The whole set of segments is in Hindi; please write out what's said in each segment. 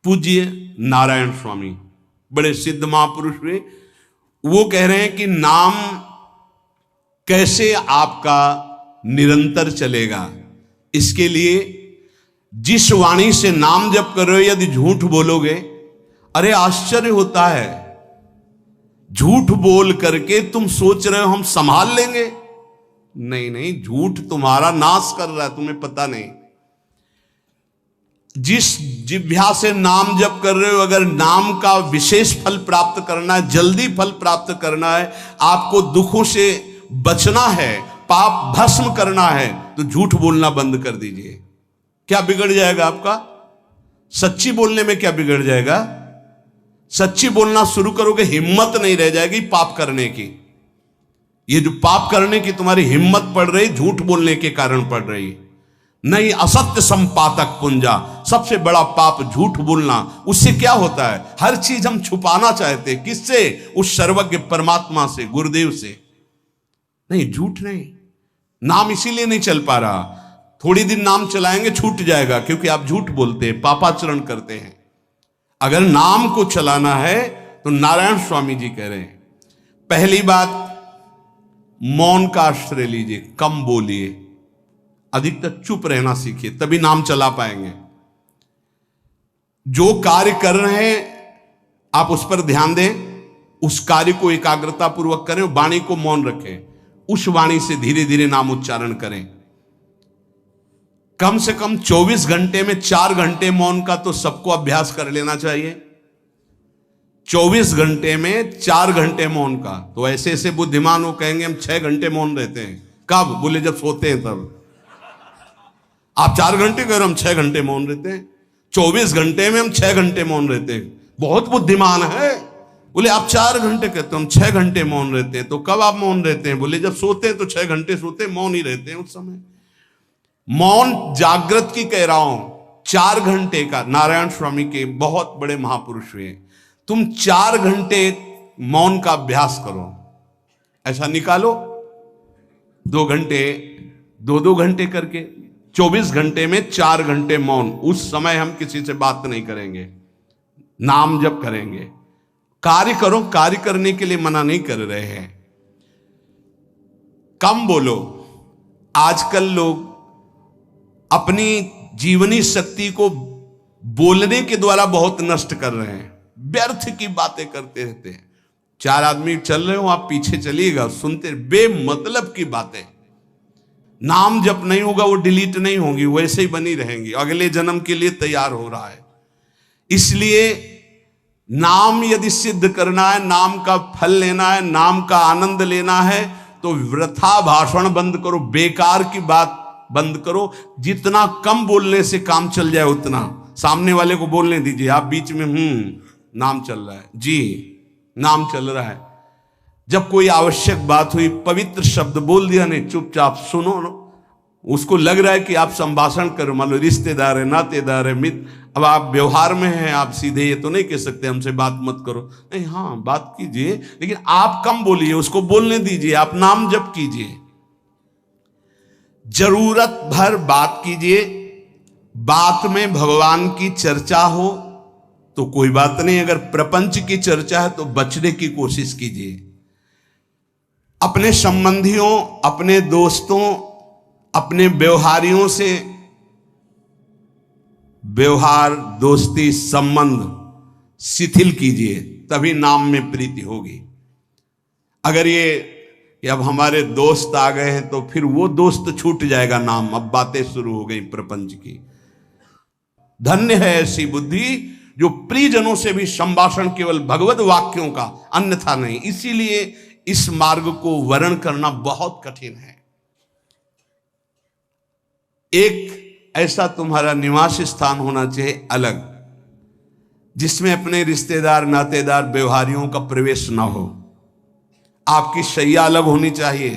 पूज्य नारायण स्वामी बड़े सिद्ध महापुरुष हुए, वो कह रहे हैं कि नाम कैसे आपका निरंतर चलेगा। इसके लिए जिस वाणी से नाम जप कर रहे हो यदि झूठ बोलोगे, अरे आश्चर्य होता है, झूठ बोल करके तुम सोच रहे हो हम संभाल लेंगे। नहीं नहीं, झूठ तुम्हारा नाश कर रहा है, तुम्हें पता नहीं। जिस जिह्वा से नाम जप कर रहे हो, अगर नाम का विशेष फल प्राप्त करना है, जल्दी फल प्राप्त करना है, आपको दुखों से बचना है, पाप भस्म करना है, तो झूठ बोलना बंद कर दीजिए। क्या बिगड़ जाएगा आपका? सच्ची बोलने में क्या बिगड़ जाएगा? सच्ची बोलना शुरू करोगे, हिम्मत नहीं रह जाएगी पाप करने की। ये जो पाप करने की तुम्हारी हिम्मत पड़ रही, झूठ बोलने के कारण पड़ रही। नहीं, असत्य संपातक पुंजा, सबसे बड़ा पाप झूठ बोलना। उससे क्या होता है? हर चीज हम छुपाना चाहते, किससे? उस सर्वज्ञ परमात्मा से, गुरुदेव से। नहीं, झूठ नहीं। नाम इसीलिए नहीं चल पा रहा, थोड़ी दिन नाम चलाएंगे छूट जाएगा, क्योंकि आप झूठ बोलते हैं, पापाचरण करते हैं। अगर नाम को चलाना है तो नारायण स्वामी जी कह रहे हैं, पहली बात मौन का आश्रय लीजिए, कम बोलिए, अधिकतर चुप रहना सीखिए, तभी नाम चला पाएंगे। जो कार्य कर रहे हैं आप उस पर ध्यान दें, उस कार्य को एकाग्रता पूर्वक करें, वाणी को मौन रखें, उस वाणी से धीरे धीरे नाम उच्चारण करें। कम से कम 24 घंटे में 4 घंटे मौन का तो सबको अभ्यास कर लेना चाहिए। 24 घंटे में 4 घंटे मौन का। तो ऐसे ऐसे बुद्धिमान हो कहेंगे हम 6 घंटे मौन रहते हैं। कब? बोले जब सोते हैं तब। आप 4 घंटे कह रहे हो, हम 6 घंटे मौन रहते हैं। 24 घंटे में हम 6 घंटे मौन रहते हैं, बहुत बुद्धिमान है। बोले आप 4 घंटे कहते हो, हम 6 घंटे मौन रहते हैं। तो कब आप मौन रहते हैं? बोले जब सोते हैं तो 6 घंटे सोते हैं, मौन ही रहते हैं उस समय। मौन जागृत की कह रहा हूं, 4 घंटे का। नारायण स्वामी के बहुत बड़े महापुरुष हुए, तुम 4 घंटे मौन का अभ्यास करो, ऐसा निकालो 2 घंटे, 2-2 घंटे करके 24 घंटे में 4 घंटे मौन। उस समय हम किसी से बात नहीं करेंगे, नाम जप करेंगे। कार्य करो, कार्य करने के लिए मना नहीं कर रहे हैं। कम बोलो। आजकल लोग अपनी जीवनी शक्ति को बोलने के द्वारा बहुत नष्ट कर रहे हैं, व्यर्थ की बातें करते रहते हैं। 4 आदमी चल रहे हो, आप पीछे चलिएगा, सुनते, बेमतलब की बातें। नाम जप नहीं होगा, वो डिलीट नहीं होंगी, वैसे ही बनी रहेंगी, अगले जन्म के लिए तैयार हो रहा है। इसलिए नाम यदि सिद्ध करना है, नाम का फल लेना है, नाम का आनंद लेना है, तो वृथा भाषण बंद करो, बेकार की बात बंद करो। जितना कम बोलने से काम चल जाए उतना। सामने वाले को बोलने दीजिए, आप बीच में नाम चल रहा है जी, नाम चल रहा है। जब कोई आवश्यक बात हुई, पवित्र शब्द बोल दिया, नहीं चुपचाप सुनो। उसको लग रहा है कि आप संभाषण करो, मान लो रिश्तेदार है, नातेदार है, मित्र, अब आप व्यवहार में हैं, आप सीधे ये तो नहीं कह सकते हमसे बात मत करो, नहीं, हाँ बात कीजिए, लेकिन आप कम बोलिए, उसको बोलने दीजिए, आप नाम जप कीजिए, जरूरत भर बात कीजिए। बात में भगवान की चर्चा हो तो कोई बात नहीं, अगर प्रपंच की चर्चा है तो बचने की कोशिश कीजिए। अपने संबंधियों, अपने दोस्तों, अपने व्यवहारियों से व्यवहार, दोस्ती, संबंध शिथिल कीजिए, तभी नाम में प्रीति होगी। अगर ये अब हमारे दोस्त आ गए हैं तो फिर वो दोस्त छूट जाएगा नाम, अब बातें शुरू हो गई प्रपंच की। धन्य है ऐसी बुद्धि जो प्रियजनों से भी संभाषण केवल भगवत वाक्यों का, अन्यथा नहीं। इसीलिए इस मार्ग को वर्ण करना बहुत कठिन है। एक ऐसा तुम्हारा निवास स्थान होना चाहिए अलग, जिसमें अपने रिश्तेदार, नातेदार, व्यवहारियों का प्रवेश ना हो। आपकी शैया अलग होनी चाहिए।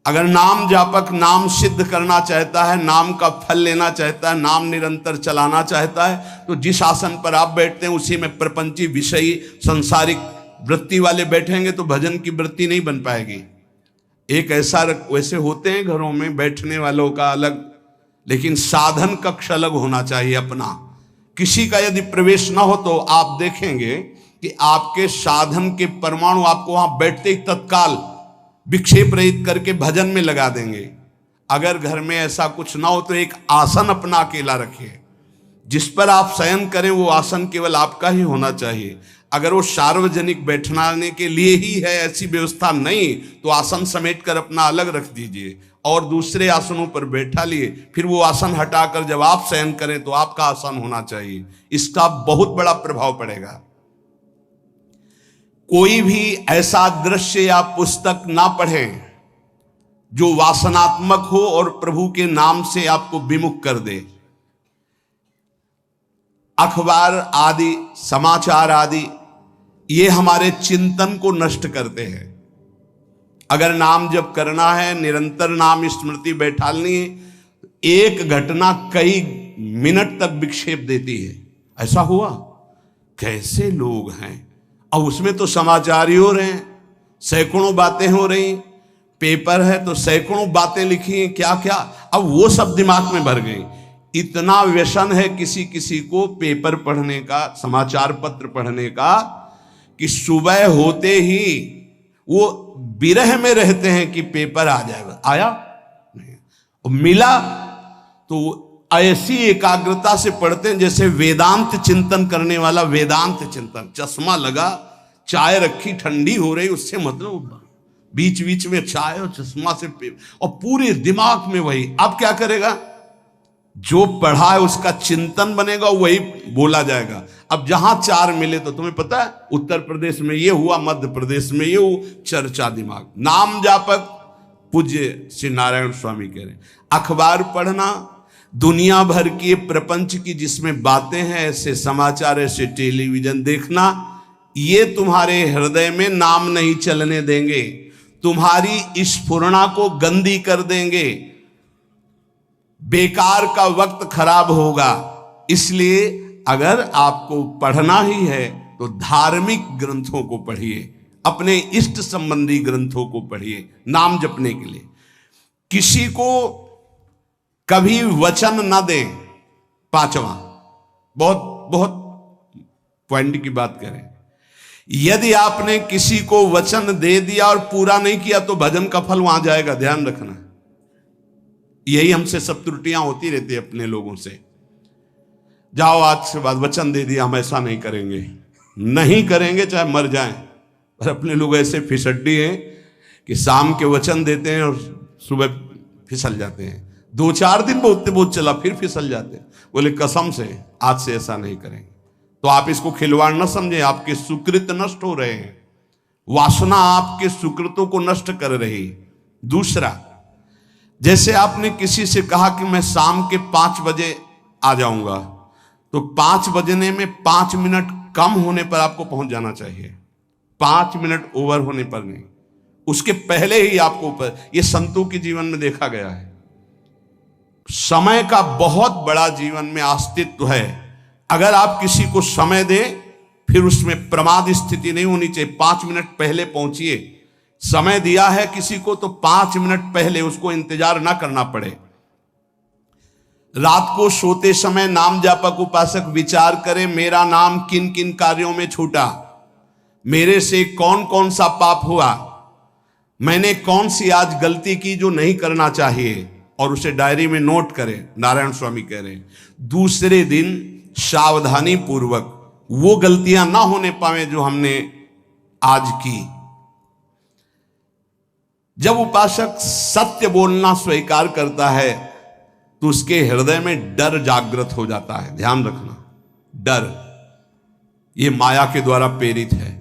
अगर नाम जापक नाम सिद्ध करना चाहता है, नाम का फल लेना चाहता है, नाम निरंतर चलाना चाहता है, तो जिस आसन पर आप बैठते हैं उसी में प्रपंची, विषयी, संसारिक वृत्ति वाले बैठेंगे तो भजन की वृत्ति नहीं बन पाएगी। एक ऐसा, वैसे होते हैं घरों में बैठने वालों का अलग, लेकिन साधन कक्ष अलग होना चाहिए अपना। किसी का यदि प्रवेश ना हो तो आप देखेंगे कि आपके साधन के परमाणु आपको वहां बैठते ही तत्काल विक्षेप रहित करके भजन में लगा देंगे। अगर घर में ऐसा कुछ ना हो तो एक आसन अपना अकेला रखिए, जिस पर आप शयन करें वो आसन केवल आपका ही होना चाहिए। अगर वो सार्वजनिक बैठने के लिए ही है, ऐसी व्यवस्था नहीं, तो आसन समेट कर अपना अलग रख दीजिए और दूसरे आसनों पर बैठा लिए, फिर वो आसन हटाकर जब आप शयन करें तो आपका आसन होना चाहिए। इसका बहुत बड़ा प्रभाव पड़ेगा। कोई भी ऐसा दृश्य या पुस्तक ना पढ़ें जो वासनात्मक हो और प्रभु के नाम से आपको विमुख कर दे। अखबार आदि, समाचार आदि, ये हमारे चिंतन को नष्ट करते हैं। अगर नाम जप करना है, निरंतर नाम स्मृति बैठालनी है, एक घटना कई मिनट तक विक्षेप देती है। ऐसा हुआ, कैसे लोग हैं, और उसमें तो समाचार ही हो रहे हैं, सैकड़ों बातें हो रही, पेपर है तो सैकड़ों बातें लिखी हैं, क्या क्या, अब वो सब दिमाग में भर गई। इतना व्यसन है किसी किसी को पेपर पढ़ने का, समाचार पत्र पढ़ने का, कि सुबह होते ही वो विरह में रहते हैं कि पेपर आ जाएगा। आया नहीं, और मिला तो ऐसी एकाग्रता से पढ़ते हैं जैसे वेदांत चिंतन करने वाला वेदांत चिंतन। चश्मा लगा, चाय रखी, ठंडी हो रही, उससे मतलब बीच बीच में चाय और चश्मा से और पूरे दिमाग में वही। अब क्या करेगा, जो पढ़ा है उसका चिंतन बनेगा, वही बोला जाएगा। अब जहां चार मिले तो तुम्हें पता है, उत्तर प्रदेश में ये हुआ, मध्य प्रदेश में ये हुआ, चर्चा दिमाग। नाम जापक पूज्य श्री नारायण स्वामी कह रहे, अखबार पढ़ना, दुनिया भर की प्रपंच की जिसमें बातें हैं, ऐसे समाचार, ऐसे टेलीविजन देखना, ये तुम्हारे हृदय में नाम नहीं चलने देंगे, तुम्हारी स्फुरणा को गंदी कर देंगे, बेकार का वक्त खराब होगा। इसलिए अगर आपको पढ़ना ही है तो धार्मिक ग्रंथों को पढ़िए, अपने इष्ट संबंधी ग्रंथों को पढ़िए नाम जपने के लिए। किसी को कभी वचन न दें। पांचवा, बहुत बहुत पॉइंट की बात करें, यदि आपने किसी को वचन दे दिया और पूरा नहीं किया तो भजन का फल वहां जाएगा, ध्यान रखना। यही हमसे सब त्रुटियां होती रहती है अपने लोगों से। जाओ आज से बाद वचन दे दिया, हम ऐसा नहीं करेंगे, नहीं करेंगे चाहे मर जाएं। और अपने लोग ऐसे फिसड्डी हैं कि शाम के वचन देते हैं और सुबह फिसल जाते हैं। 2-4 दिन बहुत बहुत चला, फिर फिसल जाते हैं। बोले कसम से आज से ऐसा नहीं करेंगे। तो आप इसको खिलवाड़ न समझें, आपके सुकृत नष्ट हो रहे हैं, वासना आपके सुकृतों को नष्ट कर रही। दूसरा, जैसे आपने किसी से कहा कि मैं शाम के 5 बजे आ जाऊंगा, तो 5 बजने में 5 मिनट कम होने पर आपको पहुंच जाना चाहिए, 5 मिनट ओवर होने पर नहीं, उसके पहले ही आपको ऊपर। यह संतों के जीवन में देखा गया है। समय का बहुत बड़ा जीवन में अस्तित्व है। अगर आप किसी को समय दें, फिर उसमें प्रमाद स्थिति नहीं होनी चाहिए। 5 मिनट पहले पहुंचिए। समय दिया है किसी को तो 5 मिनट पहले उसको इंतजार ना करना पड़े। रात को सोते समय नाम जापक उपासक विचार करें, मेरा नाम किन किन कार्यों में छूटा, मेरे से कौन कौन सा पाप हुआ, मैंने कौन सी आज गलती की जो नहीं करना चाहिए, और उसे डायरी में नोट करें। नारायण स्वामी कह रहे हैं दूसरे दिन सावधानी पूर्वक वो गलतियां ना होने पावे जो हमने आज की। जब उपासक सत्य बोलना स्वीकार करता है तो उसके हृदय में डर जागृत हो जाता है। ध्यान रखना, डर ये माया के द्वारा प्रेरित है।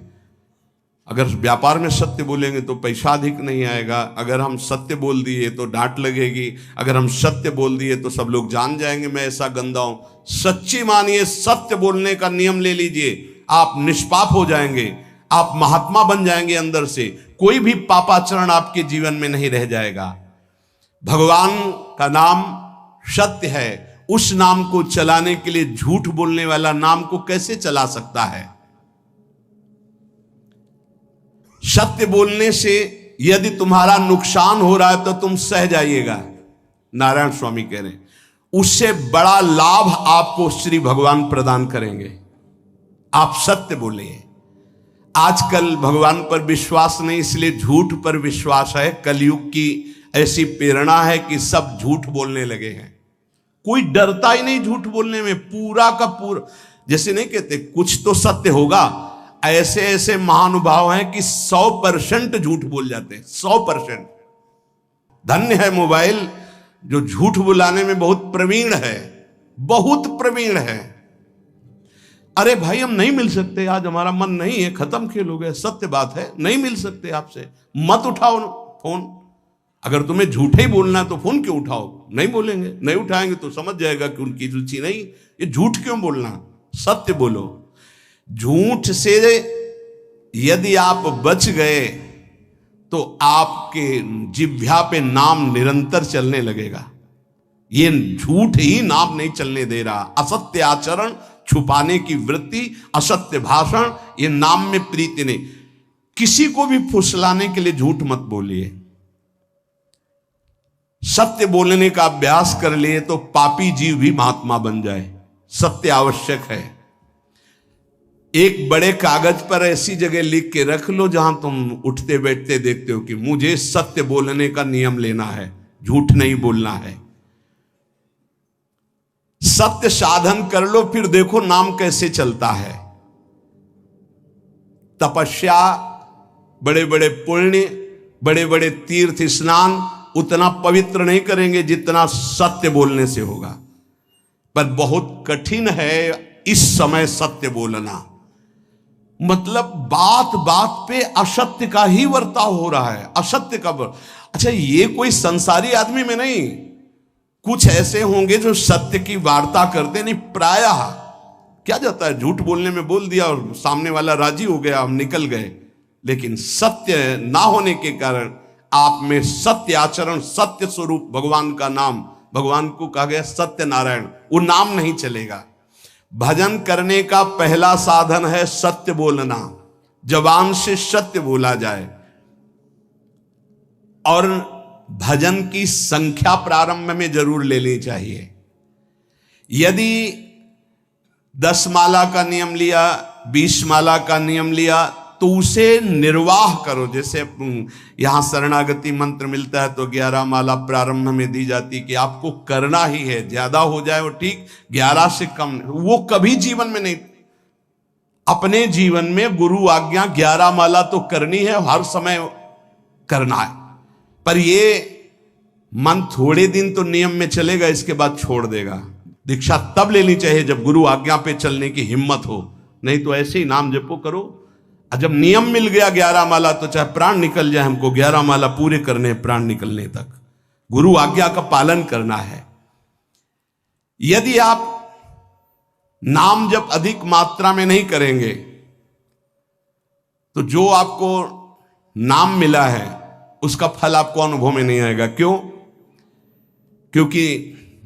अगर व्यापार में सत्य बोलेंगे तो पैसा अधिक नहीं आएगा, अगर हम सत्य बोल दिए तो डांट लगेगी, अगर हम सत्य बोल दिए तो सब लोग जान जाएंगे मैं ऐसा गंदा हूं। सच्ची मानिए, सत्य बोलने का नियम ले लीजिए, आप निष्पाप हो जाएंगे, आप महात्मा बन जाएंगे अंदर से। कोई भी पापाचरण आपके जीवन में नहीं रह जाएगा। भगवान का नाम सत्य है, उस नाम को चलाने के लिए झूठ बोलने वाला नाम को कैसे चला सकता है। सत्य बोलने से यदि तुम्हारा नुकसान हो रहा है तो तुम सह जाइएगा। नारायण स्वामी कह रहे हैं उससे बड़ा लाभ आपको श्री भगवान प्रदान करेंगे। आप सत्य बोलिए। आजकल भगवान पर विश्वास नहीं, इसलिए झूठ पर विश्वास है। कलयुग की ऐसी प्रेरणा है कि सब झूठ बोलने लगे हैं। कोई डरता ही नहीं झूठ बोलने में, पूरा का पूरा। जैसे नहीं कहते कुछ तो सत्य होगा, ऐसे ऐसे महानुभाव हैं कि 100% झूठ बोल जाते हैं। 100%। धन्य है मोबाइल जो झूठ बुलाने में बहुत प्रवीण है, बहुत प्रवीण है। अरे भाई हम नहीं मिल सकते, आज हमारा मन नहीं है, खत्म खेल हो गया, सत्य बात है, नहीं मिल सकते आपसे, मत उठाओ फोन। अगर तुम्हें झूठे ही बोलना है तो फोन क्यों उठाओ? नहीं बोलेंगे, नहीं उठाएंगे तो समझ जाएगा कि उनकी रुचि नहीं। ये झूठ क्यों बोलना? सत्य बोलो। झूठ से यदि आप बच गए तो आपके जिह्वा पे नाम निरंतर चलने लगेगा। ये झूठ ही नाम नहीं चलने दे रहा। असत्य आचरण, छुपाने की वृत्ति, असत्य भाषण, ये नाम में प्रीति नहीं। किसी को भी फुसलाने के लिए झूठ मत बोलिए। सत्य बोलने का अभ्यास कर लिए तो पापी जीव भी महात्मा बन जाए। सत्य आवश्यक है। एक बड़े कागज पर ऐसी जगह लिख के रख लो जहां तुम उठते बैठते देखते हो कि मुझे सत्य बोलने का नियम लेना है, झूठ नहीं बोलना है। सत्य साधन कर लो, फिर देखो नाम कैसे चलता है। तपस्या, बड़े बड़े पुण्य, बड़े बड़े तीर्थ स्नान उतना पवित्र नहीं करेंगे जितना सत्य बोलने से होगा। पर बहुत कठिन है इस समय सत्य बोलना। मतलब बात बात पे असत्य का ही वर्ताव हो रहा है, असत्य का अच्छा, ये कोई संसारी आदमी में नहीं, कुछ ऐसे होंगे जो सत्य की वार्ता करते नहीं। प्रायः क्या जाता है, झूठ बोलने में बोल दिया और सामने वाला राजी हो गया, हम निकल गए। लेकिन सत्य ना होने के कारण आप में सत्य आचरण, सत्य स्वरूप भगवान का नाम, भगवान को कहा गया सत्य नारायण, वो नाम नहीं चलेगा। भजन करने का पहला साधन है सत्य बोलना। जबान से सत्य बोला जाए। और भजन की संख्या प्रारंभ में जरूर लेनी चाहिए। यदि 10 माला का नियम लिया, 20 माला का नियम लिया, तो उसे निर्वाह करो। जैसे यहां शरणागति मंत्र मिलता है तो 11 माला प्रारंभ में दी जाती कि आपको करना ही है, ज्यादा हो जाए वो ठीक, 11 से कम वो कभी जीवन में नहीं। अपने जीवन में गुरु आज्ञा 11 माला तो करनी है, हर समय करना है। पर ये मन थोड़े दिन तो नियम में चलेगा, इसके बाद छोड़ देगा। दीक्षा तब लेनी चाहिए जब गुरु आज्ञा पे चलने की हिम्मत हो, नहीं तो ऐसे ही नाम जपो करो। जब नियम मिल गया 11 माला तो चाहे प्राण निकल जाए, हमको 11 माला पूरे करने, प्राण निकलने तक गुरु आज्ञा का पालन करना है। यदि आप नाम जप अधिक मात्रा में नहीं करेंगे तो जो आपको नाम मिला है उसका फल आपको अनुभव में नहीं आएगा। क्यों? क्योंकि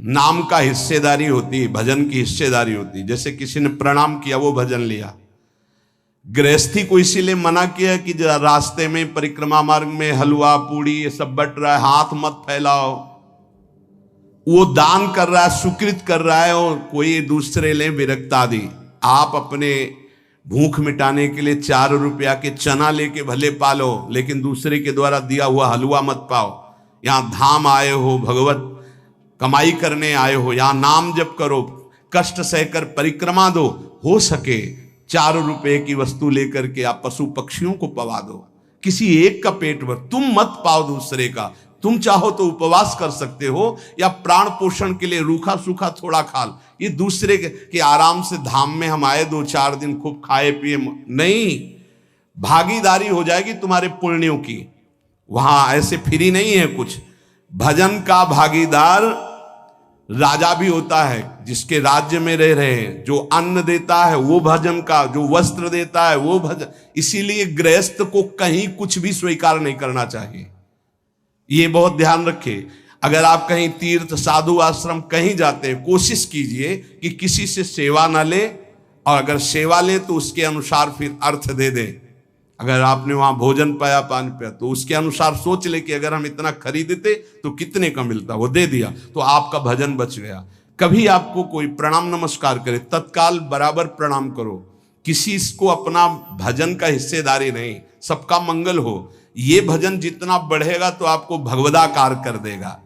नाम का हिस्सेदारी होती है, भजन की हिस्सेदारी होती है। जैसे किसी ने प्रणाम किया, वो भजन लिया। गृहस्थी को इसीलिए मना किया कि रास्ते में परिक्रमा मार्ग में हलवा पूड़ी ये सब बट रहा है, हाथ मत फैलाओ। वो दान कर रहा है, सुकृत कर रहा है, और कोई दूसरे ले विरक्त आदि। आप अपने भूख मिटाने के लिए 4 रुपया के चना लेके भले पालो, लेकिन दूसरे के द्वारा दिया हुआ हलवा मत पाओ। यहां धाम आए हो, भगवत कमाई करने आए हो, यहां नाम जप करो, कष्ट सहकर परिक्रमा दो। हो सके 4 रुपए की वस्तु लेकर के आप पशु पक्षियों को पवा दो, किसी एक का पेट भर। तुम मत पाओ दूसरे का। तुम चाहो तो उपवास कर सकते हो, या प्राण पोषण के लिए रूखा सूखा थोड़ा खा लो। ये दूसरे के आराम से धाम में हम आए 2-4 दिन खूब खाए पिए नहीं, भागीदारी हो जाएगी तुम्हारे पुण्यों की। वहां ऐसे फ्री नहीं है कुछ। भजन का भागीदार राजा भी होता है, जिसके राज्य में रह रहे हैं। जो अन्न देता है वो भजन का, जो वस्त्र देता है वो भजन। इसीलिए गृहस्थ को कहीं कुछ भी स्वीकार नहीं करना चाहिए। ये बहुत ध्यान रखें। अगर आप कहीं तीर्थ साधु आश्रम कहीं जाते हैं, कोशिश कीजिए कि किसी से सेवा ना ले, और अगर सेवा ले तो उसके अनुसार फिर अर्थ दे दे। अगर आपने वहां भोजन पाया, पानी पाया, तो उसके अनुसार सोच ले कि अगर हम इतना खरीदते तो कितने का मिलता, वो दे दिया तो आपका भजन बच गया। कभी आपको कोई प्रणाम नमस्कार करे, तत्काल बराबर प्रणाम करो। किसी को अपना भजन का हिस्सेदारी नहीं, सबका मंगल हो। ये भजन जितना बढ़ेगा तो आपको भगवदाकार कर देगा।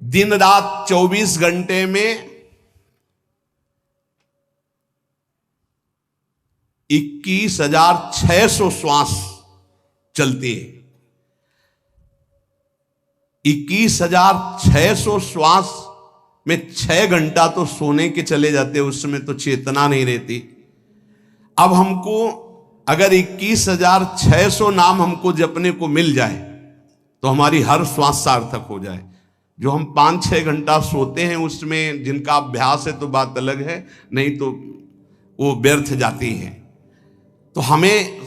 दिन रात 24 घंटे में 21,600 श्वास चलती है। 21,600 श्वास में 6 घंटा तो सोने के चले जाते, उसमें तो चेतना नहीं रहती। अब हमको अगर 21,600 नाम हमको जपने को मिल जाए तो हमारी हर श्वास सार्थक हो जाए। जो हम 5-6 घंटा सोते हैं उसमें जिनका अभ्यास है तो बात अलग है, नहीं तो वो व्यर्थ जाती है। तो हमें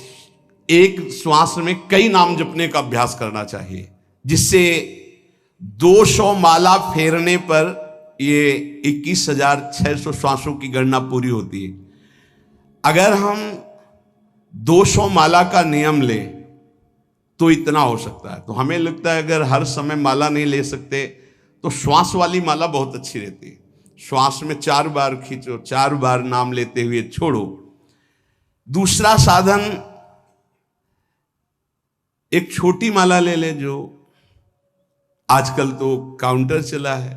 एक श्वास में कई नाम जपने का अभ्यास करना चाहिए, जिससे 200 माला फेरने पर ये 21,600 श्वासों की गणना पूरी होती है। अगर हम 200 माला का नियम लें तो इतना हो सकता है। तो हमें लगता है अगर हर समय माला नहीं ले सकते तो श्वास वाली माला बहुत अच्छी रहती है। श्वास में 4 बार खींचो, 4 बार नाम लेते हुए छोड़ो। दूसरा साधन, एक छोटी माला ले ले, जो आजकल तो काउंटर चला है।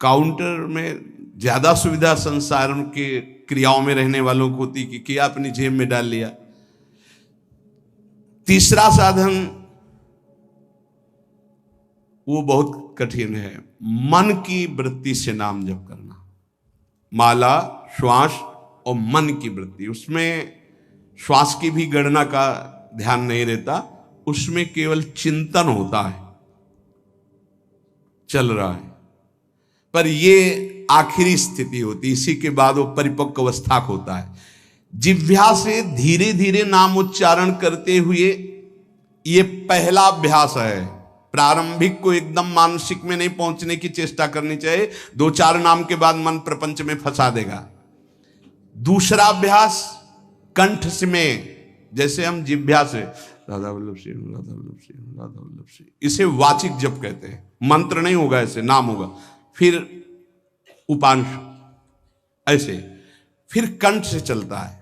काउंटर में ज्यादा सुविधा संसार के क्रियाओं में रहने वालों को होती कि क्या अपनी जेब में डाल लिया। तीसरा साधन वो बहुत कठिन है, मन की वृत्ति से नाम जप करना। माला, श्वास और मन की वृत्ति, उसमें श्वास की भी गणना का ध्यान नहीं रहता, उसमें केवल चिंतन होता है, चल रहा है। पर ये आखिरी स्थिति होती, इसी के बाद वो परिपक्व अवस्था होता है। जिह्वा से धीरे धीरे नाम उच्चारण करते हुए ये पहला अभ्यास है। प्रारंभिक को एकदम मानसिक में नहीं पहुंचने की चेष्टा करनी चाहिए, 2-4 नाम के बाद मन प्रपंच में फंसा देगा। दूसरा अभ्यास कंठ से में, जैसे हम जिह्वा से राधा वल्लभ श्री राधा वल्लभ श्री राधा वल्लभ श्री, इसे वाचिक जप कहते हैं। मंत्र नहीं होगा, ऐसे नाम होगा। फिर उपांश ऐसे, फिर कंठ से चलता है,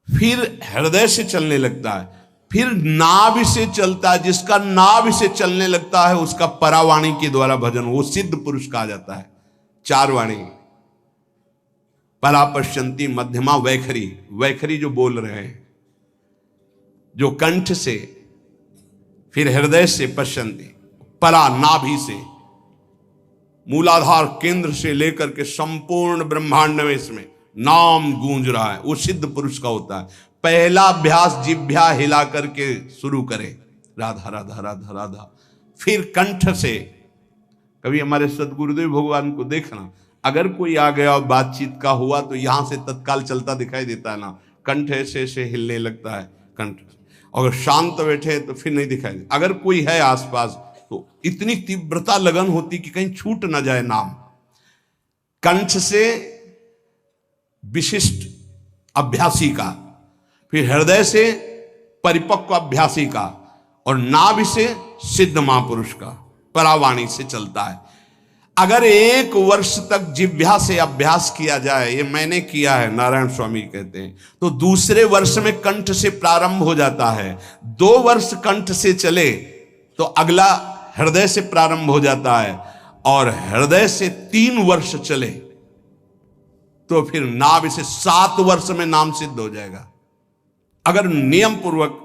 फिर हृदय से चलने लगता है, फिर नाभि से चलता है। जिसका नाभि से चलने लगता है उसका परावाणी के द्वारा भजन, वो सिद्ध पुरुष कहा जाता है। 4 वाणी, परा, पश्यंती, मध्यमा, वैखरी। वैखरी जो बोल रहे हैं, जो कंठ से, फिर हृदय से पश्यंती, परा नाभि से, मूलाधार केंद्र से लेकर के संपूर्ण ब्रह्मांड में इसमें नाम गूंज रहा है, वो सिद्ध पुरुष का होता है। पहला अभ्यास जिह्वा हिला करके शुरू करें, राधा राधा राधा राधा। फिर कंठ से, कभी हमारे सदगुरुदेव भगवान को देखना, अगर कोई आ गया और बातचीत का हुआ तो यहां से तत्काल चलता दिखाई देता है ना, कंठ ऐसे ऐसे हिलने लगता है कंठ। अगर शांत बैठे तो फिर नहीं दिखाई देता। अगर कोई है आसपास तो इतनी तीव्रता लगन होती कि कहीं छूट ना जाए नाम। कंठ से विशिष्ट अभ्यासी का, फिर हृदय से परिपक्व अभ्यासी का, और नाभि से सिद्ध महापुरुष का, परावाणी से चलता है। अगर 1 वर्ष तक जिह्वा से अभ्यास किया जाए, ये मैंने किया है, नारायण स्वामी कहते हैं, तो दूसरे वर्ष में कंठ से प्रारंभ हो जाता है। 2 वर्ष कंठ से चले तो अगला हृदय से प्रारंभ हो जाता है, और हृदय से 3 वर्ष चले तो फिर नाभि से 7 वर्ष में नाम सिद्ध हो जाएगा। अगर नियम पूर्वक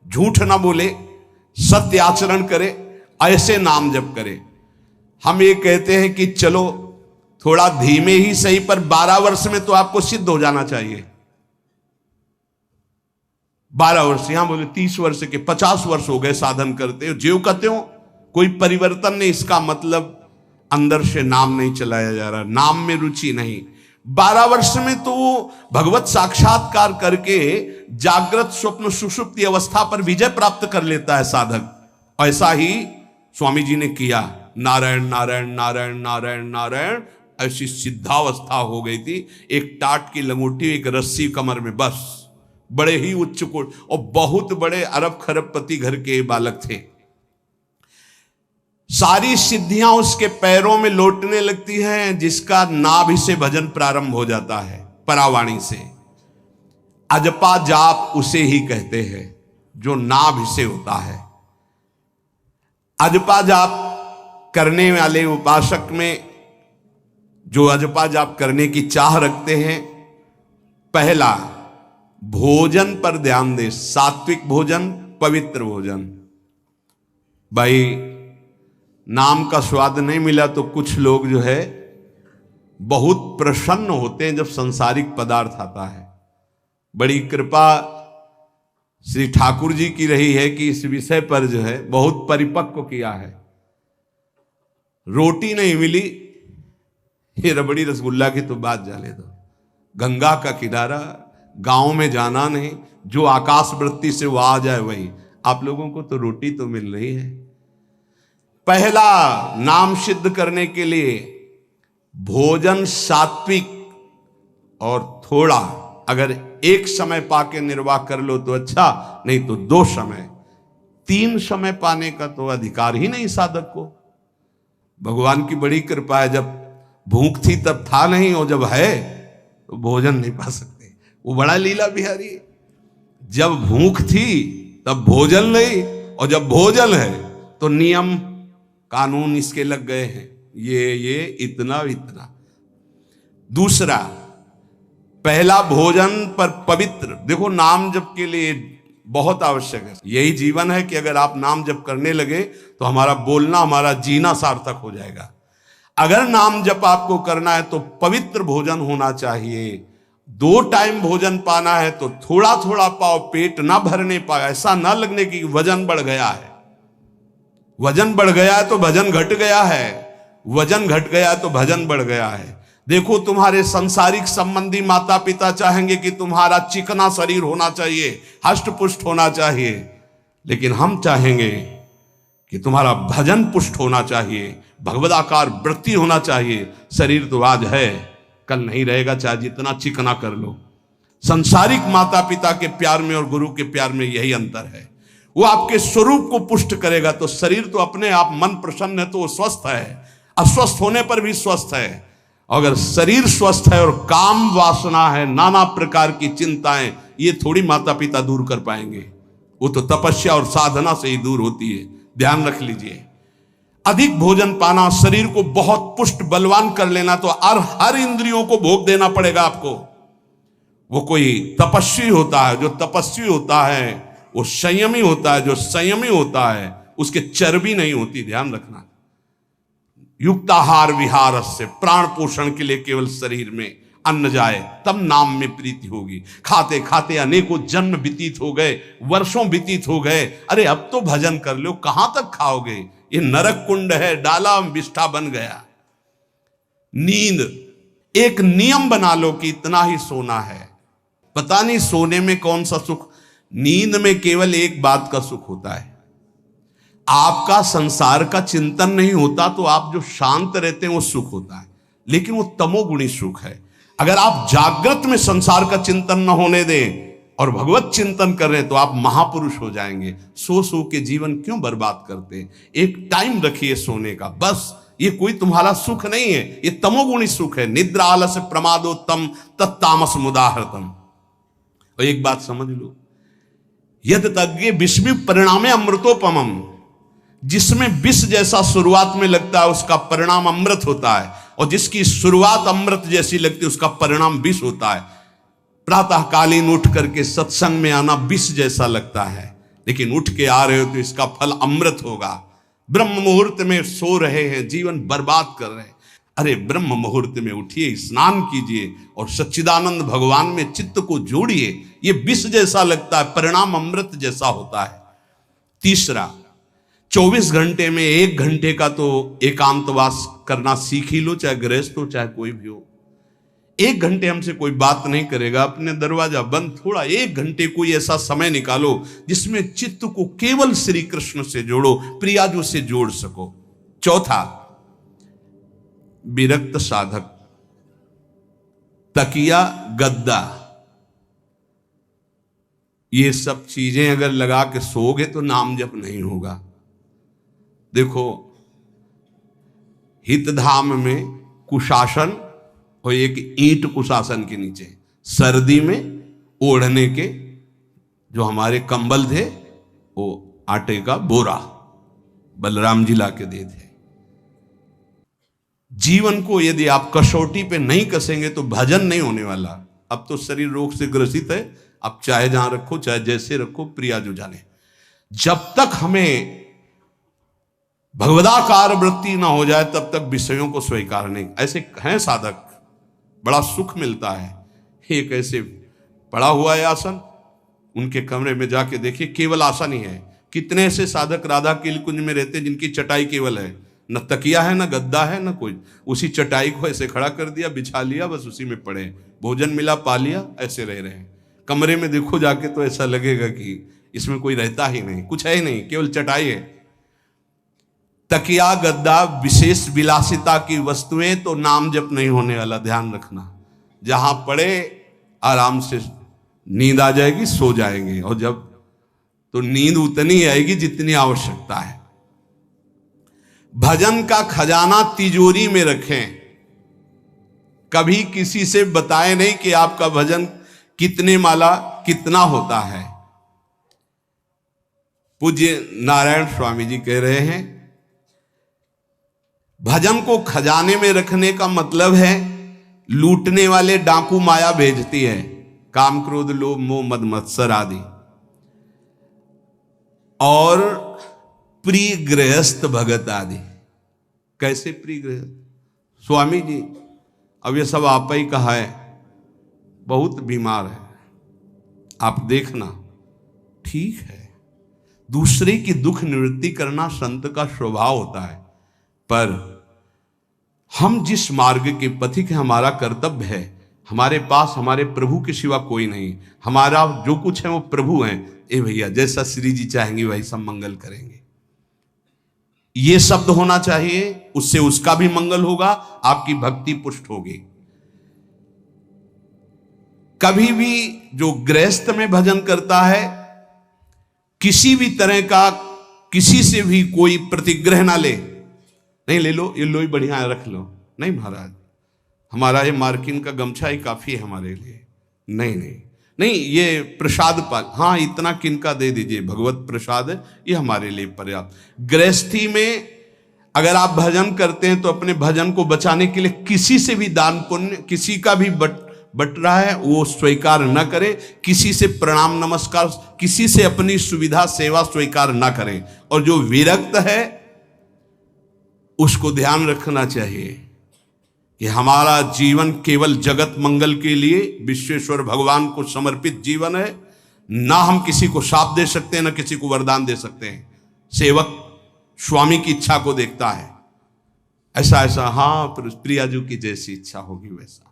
झूठ ना बोले, सत्य आचरण करे, ऐसे नाम जप करे। हम ये कहते हैं कि चलो थोड़ा धीमे ही सही, पर 12 वर्ष में तो आपको सिद्ध हो जाना चाहिए। 12 वर्ष, यहां बोले 30 वर्ष के 50 वर्ष हो गए साधन करते हो, ज्यों कहते हो कोई परिवर्तन नहीं। इसका मतलब अंदर से नाम नहीं चलाया जा रहा, नाम में रुचि नहीं। 12 वर्ष में तो भगवत साक्षात्कार करके जागृत स्वप्न सुषुप्ति अवस्था पर विजय प्राप्त कर लेता है साधक। ऐसा ही स्वामी जी ने किया। नारायण नारायण नारायण नारायण नारायण, ऐसी सिद्धावस्था हो गई थी। एक टाट की लंगोटी, एक रस्सी कमर में, बस बड़े ही उच्च कोट और बहुत बड़े अरब खरबपति घर के बालक थे। सारी सिद्धियां उसके पैरों में लौटने लगती हैं, जिसका नाभि से भजन प्रारंभ हो जाता है, परावाणी से। अजपा जाप उसे ही कहते हैं जो नाभि से होता है। अजपा जाप करने वाले उपासक में जो अजपा जाप करने की चाह रखते हैं, पहला भोजन पर ध्यान दे, सात्विक भोजन, पवित्र भोजन। भाई नाम का स्वाद नहीं मिला तो कुछ लोग जो है बहुत प्रसन्न होते हैं जब सांसारिक पदार्थ आता है। बड़ी कृपा श्री ठाकुर जी की रही है कि इस विषय पर जो है बहुत परिपक्व किया है। रोटी नहीं मिली, ये रबड़ी रसगुल्ला की तो बात जाने दो। गंगा का किनारा, गांव में जाना नहीं, जो आकाश वृत्ति से वो आ जाए वही। आप लोगों को तो रोटी तो मिल रही है। पहला नाम सिद्ध करने के लिए भोजन सात्विक और थोड़ा, अगर एक समय पाके निर्वाह कर लो तो अच्छा, नहीं तो 2 समय, 3 समय पाने का तो अधिकार ही नहीं साधक को। भगवान की बड़ी कृपा है, जब भूख थी तब था नहीं, और जब है तो भोजन नहीं पा सकते। वो बड़ा लीला बिहारी है। जब भूख थी तब भोजन नहीं, और जब भोजन है तो नियम कानून इसके लग गए हैं, ये इतना इतना। दूसरा, पहला भोजन पर पवित्र। देखो नाम जप के लिए बहुत आवश्यक है, यही जीवन है कि अगर आप नाम जप करने लगे तो हमारा बोलना, हमारा जीना सार्थक हो जाएगा। अगर नाम जप आपको करना है तो पवित्र भोजन होना चाहिए। 2 टाइम भोजन पाना है तो थोड़ा थोड़ा पाओ, पेट ना भरने पाए, ऐसा ना लगने की वजन बढ़ गया है। वजन बढ़ गया है तो भजन घट गया है, वजन घट गया तो भजन बढ़ गया है। देखो तुम्हारे संसारिक संबंधी माता पिता चाहेंगे कि तुम्हारा चिकना शरीर होना चाहिए, हष्ट पुष्ट होना चाहिए, लेकिन हम चाहेंगे कि तुम्हारा भजन पुष्ट होना चाहिए, भगवदाकार वृत्ति होना चाहिए। शरीर तो आज है, कल नहीं रहेगा, चाहे जितना चिकना कर लो। संसारिक माता पिता के प्यार में और गुरु के प्यार में यही अंतर है। वो आपके स्वरूप को पुष्ट करेगा तो शरीर तो अपने आप, मन प्रसन्न है तो वो स्वस्थ है, अस्वस्थ होने पर भी स्वस्थ है। अगर शरीर स्वस्थ है और काम वासना है, नाना प्रकार की चिंताएं, ये थोड़ी माता पिता दूर कर पाएंगे। वो तो तपस्या और साधना से ही दूर होती है, ध्यान रख लीजिए। अधिक भोजन पाना, शरीर को बहुत पुष्ट बलवान कर लेना, तो हर इंद्रियों को भोग देना पड़ेगा आपको। वो कोई तपस्वी होता है, जो तपस्वी होता है वो संयमी होता है, जो संयमी होता है उसके चर्बी नहीं होती, ध्यान रखना। युक्ताहार विहार से, प्राण पोषण के लिए केवल शरीर में अन्न जाए तब नाम में प्रीति होगी। खाते खाते अनेकों जन्म व्यतीत हो गए, वर्षों व्यतीत हो गए, अरे अब तो भजन कर लो, कहां तक खाओगे? ये नरक कुंड है, डाला विष्ठा बन गया। नींद, एक नियम बना लो कि इतना ही सोना है। पता नहीं सोने में कौन सा सुख, नींद में केवल एक बात का सुख होता है, आपका संसार का चिंतन नहीं होता, तो आप जो शांत रहते हैं वो सुख होता है, लेकिन वो तमोगुणी सुख है। अगर आप जागृत में संसार का चिंतन न होने दें और भगवत चिंतन कर रहे हैं तो आप महापुरुष हो जाएंगे। सो सो के जीवन क्यों बर्बाद करते हैं? एक टाइम रखिए सोने का, बस। ये कोई तुम्हारा सुख नहीं है, ये तमोगुणी सुख है। निद्रा आलस्य प्रमादोत्तम तत्तामस मुदाहृतम। और एक बात समझ लो, यद तज्ञे विस्मि परिणामे अमृतोपमम, जिसमें विष जैसा शुरुआत में लगता है उसका परिणाम अमृत होता है, और जिसकी शुरुआत अमृत जैसी लगती है उसका परिणाम विष होता है। प्रातःकालीन उठ करके सत्संग में आना विष जैसा लगता है, लेकिन उठ के आ रहे हो तो इसका फल अमृत होगा। ब्रह्म मुहूर्त में सो रहे हैं, जीवन बर्बाद कर रहे हैं, अरे ब्रह्म मुहूर्त में उठिए, स्नान कीजिए और सच्चिदानंद भगवान में चित्त को जोड़िए। ये विष जैसा लगता है, परिणाम अमृत जैसा होता है। तीसरा, 24 घंटे में 1 घंटे का तो एकांतवास करना सीख ही लो, चाहे गृहस्थ हो चाहे कोई भी हो। 1 घंटे हमसे कोई बात नहीं करेगा, अपने दरवाजा बंद, थोड़ा 1 घंटे कोई ऐसा समय निकालो जिसमें चित्त को केवल श्री कृष्ण से जोड़ो, प्रियाजू से जोड़ सको। चौथा, विरक्त साधक, तकिया गद्दा, ये सब चीजें अगर लगा के सोओगे तो नाम जप नहीं होगा। देखो, हितधाम में कुशासन और एक ईंट कुशासन के नीचे, सर्दी में ओढ़ने के जो हमारे कंबल थे वो आटे का बोरा बलराम जी ला के दे थे। जीवन को यदि आप कसौटी पे नहीं कसेंगे तो भजन नहीं होने वाला। अब तो शरीर रोग से ग्रसित है, आप चाहे जहां रखो चाहे जैसे रखो, प्रिया जो जाने। जब तक हमें भगवदाकार वृत्ति ना हो जाए तब तक विषयों को स्वीकार नहीं। ऐसे हैं साधक, बड़ा सुख मिलता है। एक ऐसे पड़ा हुआ है आसन, उनके कमरे में जाके देखिए, केवल आसन ही है। कितने ऐसे साधक राधा के कुंज में रहते हैं जिनकी चटाई केवल है, न तकिया है, न गद्दा है, न कोई। उसी चटाई को ऐसे खड़ा कर दिया, बिछा लिया, बस उसी में पड़े, भोजन मिला पा लिया, ऐसे रह रहे हैं। कमरे में देखो जाके तो ऐसा लगेगा कि इसमें कोई रहता ही नहीं, कुछ है ही नहीं, केवल चटाई है। तकिया गद्दा विशेष विलासिता की वस्तुएं तो नाम जप नहीं होने वाला, ध्यान रखना। जहां पड़े आराम से नींद आ जाएगी, सो जाएंगे, और जब तो नींद उतनी आएगी जितनी आवश्यकता है। भजन का खजाना तिजोरी में रखें, कभी किसी से बताएं नहीं कि आपका भजन कितने माला कितना होता है। पूज्य नारायण स्वामी जी कह रहे हैं, भजन को खजाने में रखने का मतलब है लूटने वाले डाकू माया भेजती है, काम क्रोध लोभ मोह मद मत्सर आदि, और प्रिय गृहस्थ भगत आदि। कैसे प्रिय गृहस्थ? स्वामी जी अब ये सब आप ही कहा है, बहुत बीमार है, आप देखना। ठीक है, दूसरे की दुख निवृत्ति करना संत का स्वभाव होता है, पर हम जिस मार्ग के पथिक हैं, हमारा कर्तव्य है। हमारे पास हमारे प्रभु के सिवा कोई नहीं, हमारा जो कुछ है वो प्रभु हैं। ए भैया, जैसा श्री जी चाहेंगे वही सब मंगल करेंगे, ये शब्द होना चाहिए। उससे उसका भी मंगल होगा, आपकी भक्ति पुष्ट होगी। कभी भी जो गृहस्थ में भजन करता है, किसी भी तरह का किसी से भी कोई प्रतिग्रह ना ले। नहीं ले लो, ये लो ही बढ़िया है, रख लो। नहीं महाराज, हमारा ये मार्किन का गमछा ही काफी है हमारे लिए। नहीं नहीं नहीं, ये प्रसाद पाल, हाँ इतना किनका दे दीजिए, भगवत प्रसाद है, ये हमारे लिए पर्याप्त। गृहस्थी में अगर आप भजन करते हैं तो अपने भजन को बचाने के लिए किसी से भी दान पुण्य, किसी का भी बट रहा है वो स्वीकार न करें। किसी से प्रणाम नमस्कार, किसी से अपनी सुविधा सेवा स्वीकार न करें। और जो विरक्त है उसको ध्यान रखना चाहिए कि हमारा जीवन केवल जगत मंगल के लिए विश्वेश्वर भगवान को समर्पित जीवन है। ना हम किसी को शाप दे सकते हैं, ना किसी को वरदान दे सकते हैं। सेवक स्वामी की इच्छा को देखता है, ऐसा ऐसा, हाँ प्रियाजू की जैसी इच्छा होगी वैसा।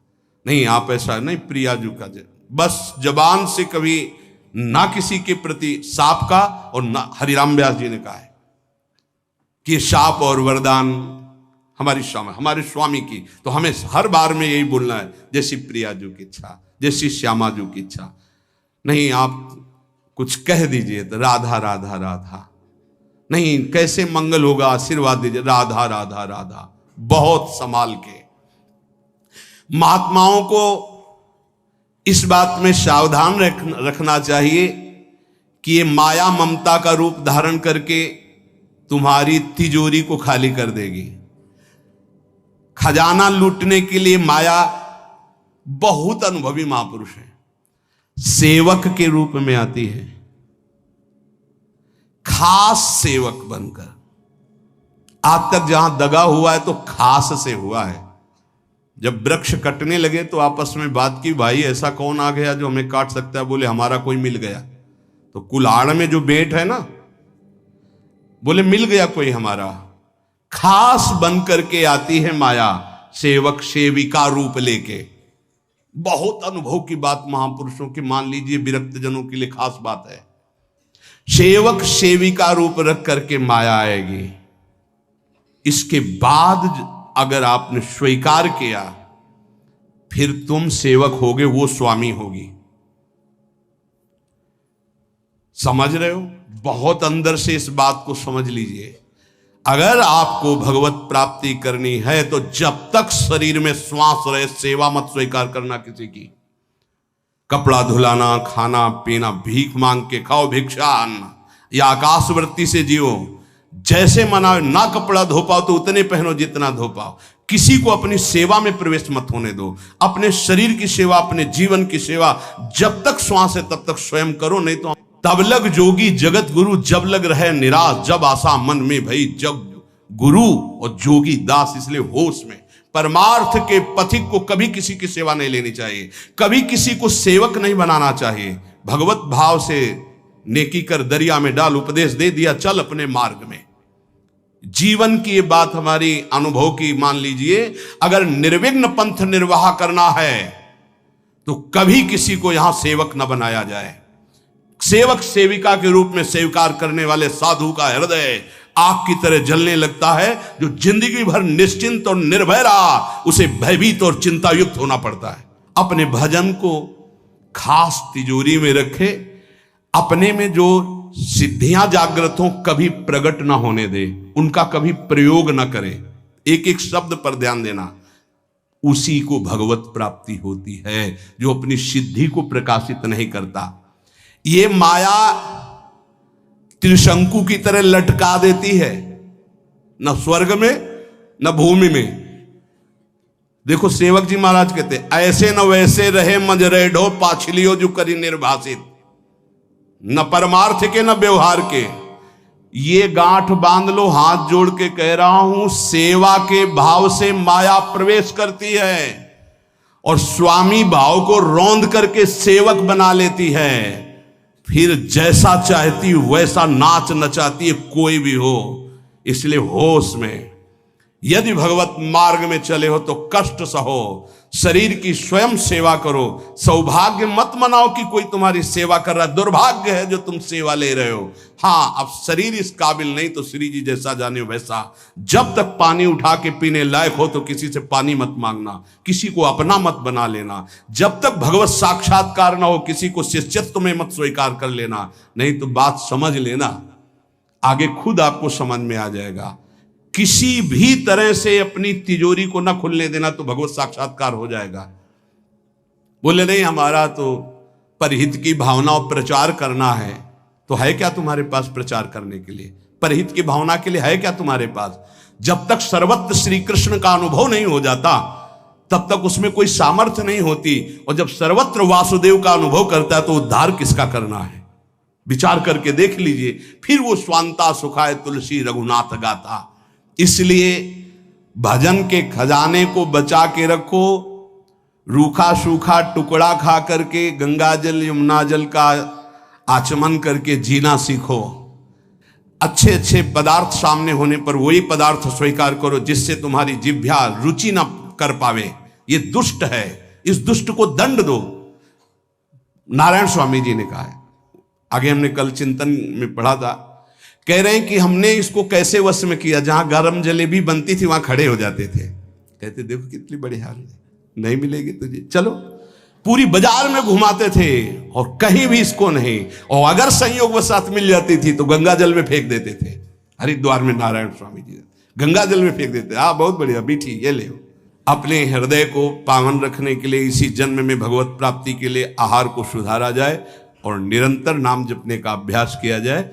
नहीं, आप ऐसा नहीं, प्रियाजू का बस जबान से कभी ना किसी के प्रति शाप का, और ना हरिराम व्यास जी ने कहा है कि शाप और वरदान हमारे स्वामी की, तो हमें हर बार में यही बोलना है, जैसी प्रियाजू की इच्छा, जैसी श्यामाजू की इच्छा। नहीं, आप कुछ कह दीजिए तो राधा राधा राधा, नहीं कैसे मंगल होगा, आशीर्वाद दीजिए राधा राधा राधा, बहुत संभाल के। महात्माओं को इस बात में सावधान रखना चाहिए कि ये माया ममता का रूप धारण करके तुम्हारी तिजोरी को खाली कर देगी। खजाना लूटने के लिए माया बहुत अनुभवी महापुरुष है, सेवक के रूप में आती है, खास सेवक बनकर। आज तक जहां दगा हुआ है तो खास से हुआ है। जब वृक्ष कटने लगे तो आपस में बात की, भाई ऐसा कौन आ गया जो हमें काट सकता है? बोले हमारा कोई मिल गया। तो कुल्हाड़ में जो बेट है ना, बोले मिल गया कोई हमारा। खास बन करके आती है माया, सेवक सेविका रूप लेके। बहुत अनुभव की बात महापुरुषों की, मान लीजिए विरक्त जनों के लिए खास बात है। सेवक सेविका रूप रख करके माया आएगी। इसके बाद अगर आपने स्वीकार किया, फिर तुम सेवक होगे, वो स्वामी होगी। समझ रहे हो? बहुत अंदर से इस बात को समझ लीजिए। अगर आपको भगवत प्राप्ति करनी है तो जब तक शरीर में श्वास रहे सेवा मत स्वीकार करना किसी की। कपड़ा धुलाना, खाना पीना, भीख मांग के खाओ, भिक्षा अन्न, या आकाशवृत्ति से जियो। जैसे मना ना कपड़ा धो पाओ तो उतने पहनो जितना धो पाओ। किसी को अपनी सेवा में प्रवेश मत होने दो। अपने शरीर की सेवा, अपने जीवन की सेवा जब तक श्वास है तब तक स्वयं करो, नहीं तो तब लग जोगी जगत गुरु, जब लग रहे निराश, जब आशा मन में भई, जब गुरु और जोगी दास। इसलिए होश में परमार्थ के पथिक को कभी किसी की सेवा नहीं लेनी चाहिए, कभी किसी को सेवक नहीं बनाना चाहिए। भगवत भाव से नेकी कर दरिया में डाल, उपदेश दे दिया चल अपने मार्ग में। जीवन की ये बात हमारी अनुभव की मान लीजिए। अगर निर्विघ्न पंथ निर्वाह करना है तो कभी किसी को यहां सेवक न बनाया जाए। सेवक सेविका के रूप में स्वीकार करने वाले साधु का हृदय आग की तरह जलने लगता है। जो जिंदगी भर निश्चिंत और निर्भय रहा उसे भयभीत और चिंता युक्त होना पड़ता है। अपने भजन को खास तिजोरी में रखे, अपने में जो सिद्धियां जागृत हो कभी प्रकट ना होने दे, उनका कभी प्रयोग ना करे। एक एक शब्द पर ध्यान देना। उसी को भगवत प्राप्ति होती है जो अपनी सिद्धि को प्रकाशित नहीं करता। ये माया त्रिशंकु की तरह लटका देती है, न स्वर्ग में न भूमि में। देखो सेवक जी महाराज कहते ऐसे न वैसे रहे मजरेढ़ो पाछलियो जो करी निर्भाषित, न परमार्थ के न व्यवहार के। ये गांठ बांध लो, हाथ जोड़ के कह रहा हूं, सेवा के भाव से माया प्रवेश करती है और स्वामी भाव को रौंद करके सेवक बना लेती है। फिर जैसा चाहती वैसा नाच नचाती है, कोई भी हो। इसलिए होश में यदि भगवत मार्ग में चले हो तो कष्ट सहो, शरीर की स्वयं सेवा करो। सौभाग्य मत मनाओ कि कोई तुम्हारी सेवा कर रहा है, दुर्भाग्य है जो तुम सेवा ले रहे हो। हाँ, अब शरीर इस काबिल नहीं तो श्री जी जैसा जाने वैसा। जब तक पानी उठा के पीने लायक हो तो किसी से पानी मत मांगना, किसी को अपना मत बना लेना। जब तक भगवत साक्षात्कार ना हो किसी को शिष्यत्व में मत स्वीकार कर लेना, नहीं तो बात समझ लेना, आगे खुद आपको समझ में आ जाएगा। किसी भी तरह से अपनी तिजोरी को ना खुलने देना तो भगवत साक्षात्कार हो जाएगा। बोले नहीं हमारा तो परहित की भावना और प्रचार करना है, तो है क्या तुम्हारे पास प्रचार करने के लिए? परहित की भावना के लिए है क्या तुम्हारे पास? जब तक सर्वत्र श्री कृष्ण का अनुभव नहीं हो जाता तब तक उसमें कोई सामर्थ्य नहीं होती। और जब सर्वत्र वासुदेव का अनुभव करता है तो उद्धार किसका करना है? विचार करके देख लीजिए। फिर वो स्वांता सुखाए तुलसी रघुनाथ गाथा। इसलिए भजन के खजाने को बचा के रखो। रूखा सूखा टुकड़ा खा करके गंगा जल यमुना जल का आचमन करके जीना सीखो। अच्छे अच्छे पदार्थ सामने होने पर वही पदार्थ स्वीकार करो जिससे तुम्हारी जिह्वा रुचि ना कर पावे। ये दुष्ट है, इस दुष्ट को दंड दो। नारायण स्वामी जी ने कहा है, आगे हमने कल चिंतन में पढ़ा था, कह रहे हैं कि हमने इसको कैसे वश में किया। जहां गरम जलेबी बनती थी वहां खड़े हो जाते थे, कहते देखो कितनी बड़ी हाल है, नहीं मिलेगी तुझे, चलो। पूरी बाजार में घुमाते थे और कहीं भी इसको नहीं। और अगर संयोग वसात मिल जाती थी तो गंगा जल में फेंक देते थे। हरिद्वार में नारायण स्वामी जी गंगा जल में फेंक देते। हाँ बहुत बढ़िया बीठी, ये ले। अपने हृदय को पावन रखने के लिए इसी जन्म में भगवत प्राप्ति के लिए आहार को सुधारा जाए और निरंतर नाम जपने का अभ्यास किया जाए।